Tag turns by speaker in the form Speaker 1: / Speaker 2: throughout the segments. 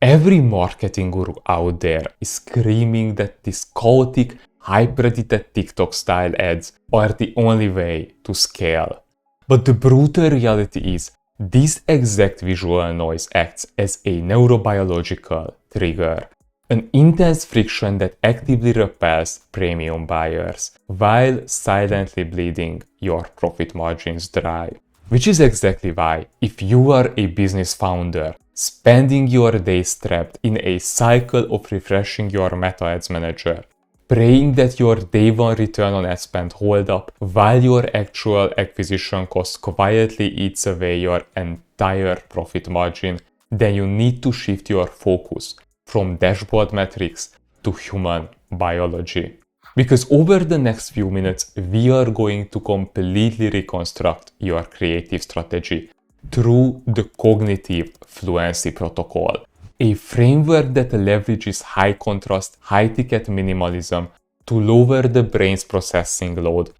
Speaker 1: Every marketing guru out there is screaming that these chaotic, hyper-edited TikTok-style ads are the only way to scale. But the brutal reality is, this exact visual noise acts as a neurobiological trigger, an intense friction that actively repels premium buyers, while silently bleeding your profit margins dry. Which is exactly why, if you are a business founder, spending your days trapped in a cycle of refreshing your Meta Ads Manager, praying that your day one return on ad spend hold up while your actual acquisition cost quietly eats away your entire profit margin, then you need to shift your focus from dashboard metrics to human biology. Because over the next few minutes, we are going to completely reconstruct your creative strategy through the Cognitive Fluency protocol, a framework that leverages high contrast, high ticket minimalism to lower the brain's processing load,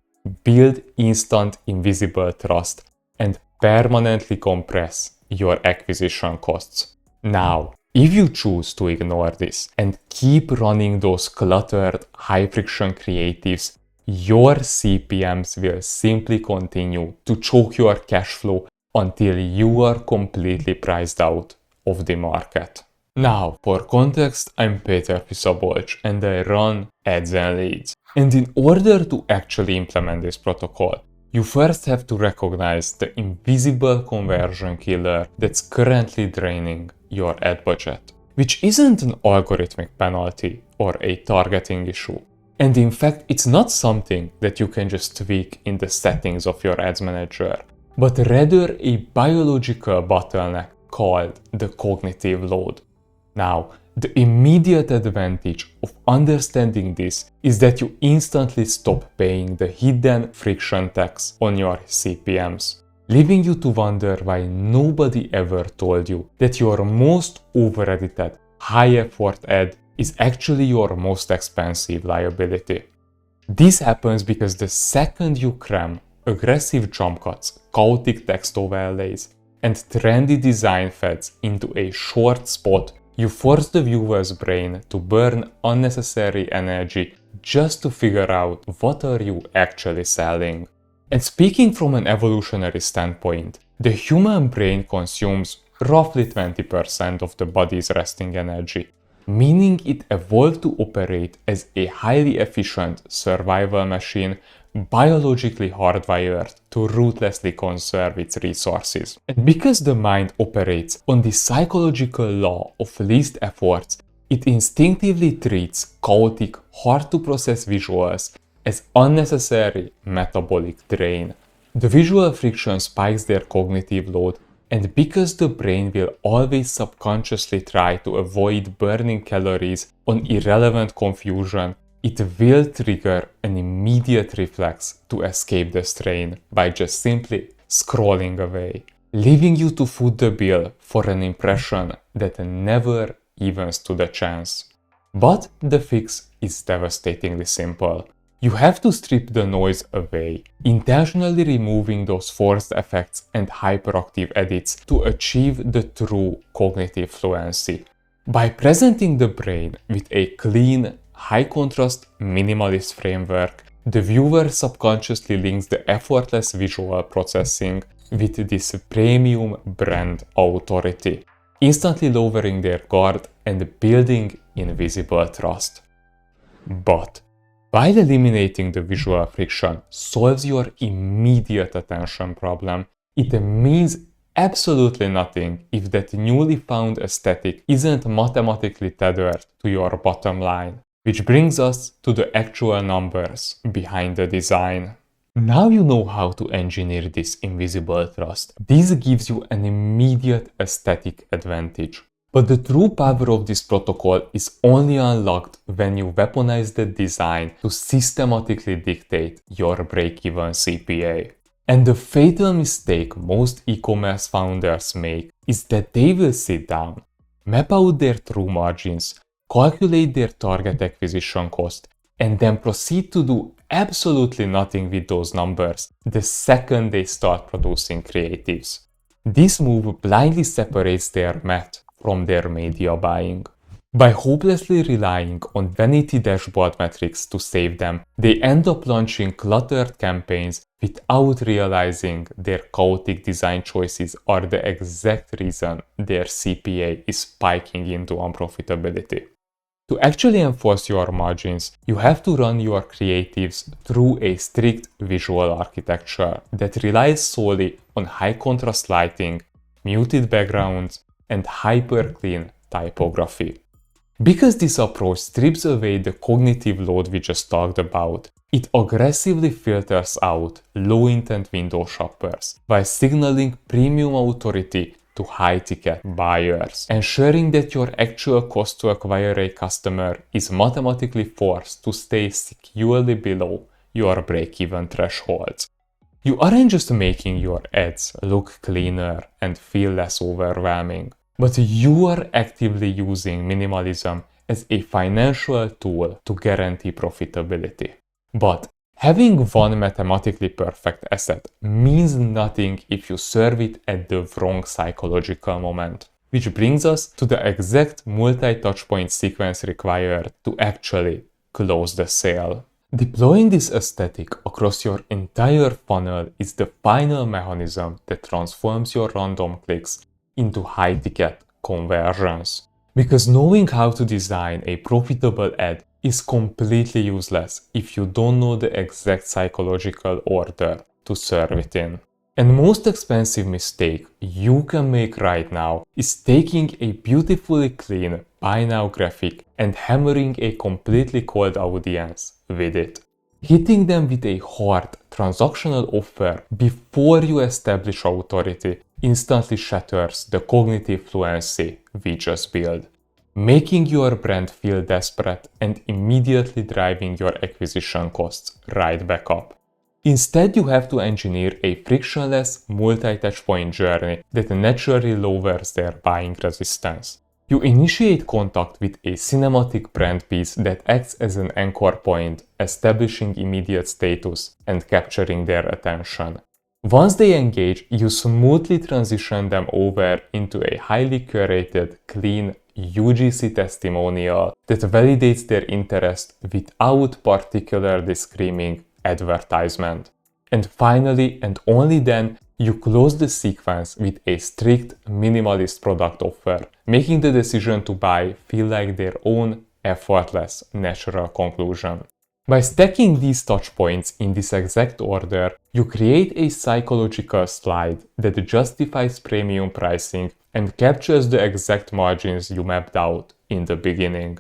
Speaker 1: build instant invisible trust, and permanently compress your acquisition costs. Now, if you choose to ignore this and keep running those cluttered, high-friction creatives, your CPMs will simply continue to choke your cash flow until you are completely priced out of the market. Now, for context, I'm Peter Fisabolcs and I run Ads and Leads. And in order to actually implement this protocol, you first have to recognize the invisible conversion killer that's currently draining your ad budget, which isn't an algorithmic penalty or a targeting issue. And in fact, it's not something that you can just tweak in the settings of your ads manager, but rather a biological bottleneck called the cognitive load. Now, the immediate advantage of understanding this is that you instantly stop paying the hidden friction tax on your CPMs, leaving you to wonder why nobody ever told you that your most over-edited, high-effort ad is actually your most expensive liability. This happens because the second you cram aggressive jump cuts, chaotic text overlays, and trendy design feds into a short spot, you force the viewer's brain to burn unnecessary energy just to figure out what are you actually selling. And speaking from an evolutionary standpoint, the human brain consumes roughly 20% of the body's resting energy, meaning it evolved to operate as a highly efficient survival machine biologically hardwired to ruthlessly conserve its resources. And because the mind operates on the psychological law of least efforts, it instinctively treats chaotic, hard-to-process visuals as unnecessary metabolic drain. The visual friction spikes their cognitive load, and because the brain will always subconsciously try to avoid burning calories on irrelevant confusion, it will trigger an immediate reflex to escape the strain by just simply scrolling away, leaving you to foot the bill for an impression that never even stood a chance. But the fix is devastatingly simple. You have to strip the noise away, intentionally removing those forced effects and hyperactive edits to achieve the true cognitive fluency. By presenting the brain with a clean, high-contrast, minimalist framework, the viewer subconsciously links the effortless visual processing with this premium brand authority, instantly lowering their guard and building invisible trust. But while eliminating the visual friction solves your immediate attention problem, it means absolutely nothing if that newly found aesthetic isn't mathematically tethered to your bottom line. Which brings us to the actual numbers behind the design. Now you know how to engineer this invisible trust. This gives you an immediate aesthetic advantage. But the true power of this protocol is only unlocked when you weaponize the design to systematically dictate your break-even CPA. And the fatal mistake most e-commerce founders make is that they will sit down, map out their true margins, calculate their target acquisition cost, and then proceed to do absolutely nothing with those numbers the second they start producing creatives. This move blindly separates their math from their media buying. By hopelessly relying on vanity dashboard metrics to save them, they end up launching cluttered campaigns without realizing their chaotic design choices are the exact reason their CPA is spiking into unprofitability. To actually enforce your margins, you have to run your creatives through a strict visual architecture that relies solely on high contrast lighting, muted backgrounds, and hyper-clean typography. Because this approach strips away the cognitive load we just talked about, it aggressively filters out low-intent window shoppers by signaling premium authority to high-ticket buyers, ensuring that your actual cost to acquire a customer is mathematically forced to stay securely below your break-even thresholds. You aren't just making your ads look cleaner and feel less overwhelming, but you are actively using minimalism as a financial tool to guarantee profitability. But having one mathematically perfect asset means nothing if you serve it at the wrong psychological moment. Which brings us to the exact multi-touchpoint sequence required to actually close the sale. Deploying this aesthetic across your entire funnel is the final mechanism that transforms your random clicks into high-ticket conversions. Because knowing how to design a profitable ad is completely useless if you don't know the exact psychological order to serve it in. And most expensive mistake you can make right now is taking a beautifully clean buy now graphic and hammering a completely cold audience with it. Hitting them with a hard transactional offer before you establish authority instantly shatters the cognitive fluency we just built, making your brand feel desperate and immediately driving your acquisition costs right back up. Instead, you have to engineer a frictionless multi-touchpoint journey that naturally lowers their buying resistance. You initiate contact with a cinematic brand piece that acts as an anchor point, establishing immediate status and capturing their attention. Once they engage, you smoothly transition them over into a highly curated, clean UGC testimonial that validates their interest without particularly screaming advertisement. And finally, and only then, you close the sequence with a strict minimalist product offer, making the decision to buy feel like their own effortless, natural conclusion. By stacking these touchpoints in this exact order, you create a psychological slide that justifies premium pricing and captures the exact margins you mapped out in the beginning.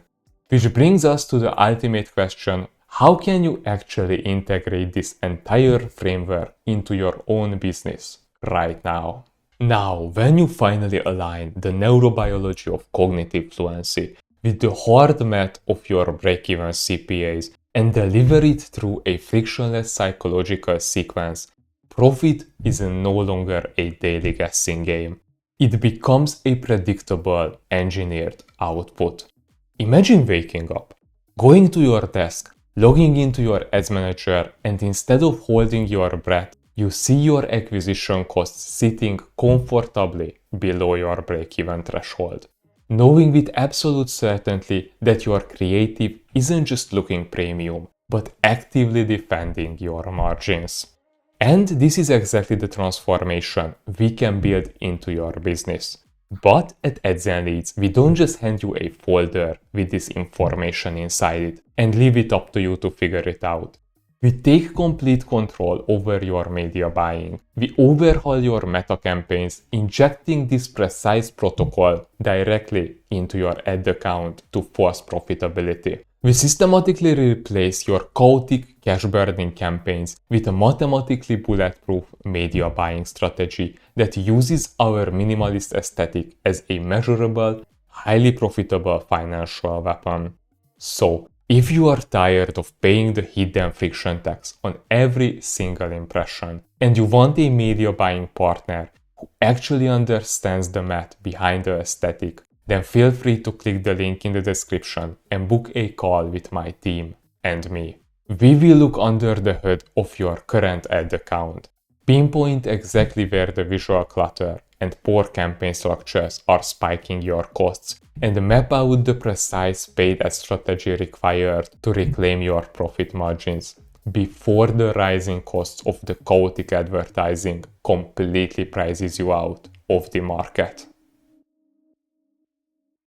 Speaker 1: Which brings us to the ultimate question: how can you actually integrate this entire framework into your own business right now? Now, when you finally align the neurobiology of cognitive fluency with the hard math of your break-even CPAs and deliver it through a frictionless psychological sequence, profit is no longer a daily guessing game. It becomes a predictable, engineered output. Imagine waking up, going to your desk, logging into your ads manager, and instead of holding your breath, you see your acquisition costs sitting comfortably below your break-even threshold. Knowing with absolute certainty that your creative isn't just looking premium, but actively defending your margins. And this is exactly the transformation we can build into your business. But at Ads and Leads, we don't just hand you a folder with this information inside it and leave it up to you to figure it out. We take complete control over your media buying. We overhaul your meta campaigns, injecting this precise protocol directly into your ad account to force profitability. We systematically replace your chaotic cash burning campaigns with a mathematically bulletproof media buying strategy that uses our minimalist aesthetic as a measurable, highly profitable financial weapon. So, if you are tired of paying the hidden friction tax on every single impression and you want a media buying partner who actually understands the math behind the aesthetic, then feel free to click the link in the description and book a call with my team and me. We will look under the hood of your current ad account, pinpoint exactly where the visual clutter and poor campaign structures are spiking your costs, and map out the precise paid ad strategy required to reclaim your profit margins before the rising costs of the chaotic advertising completely prices you out of the market.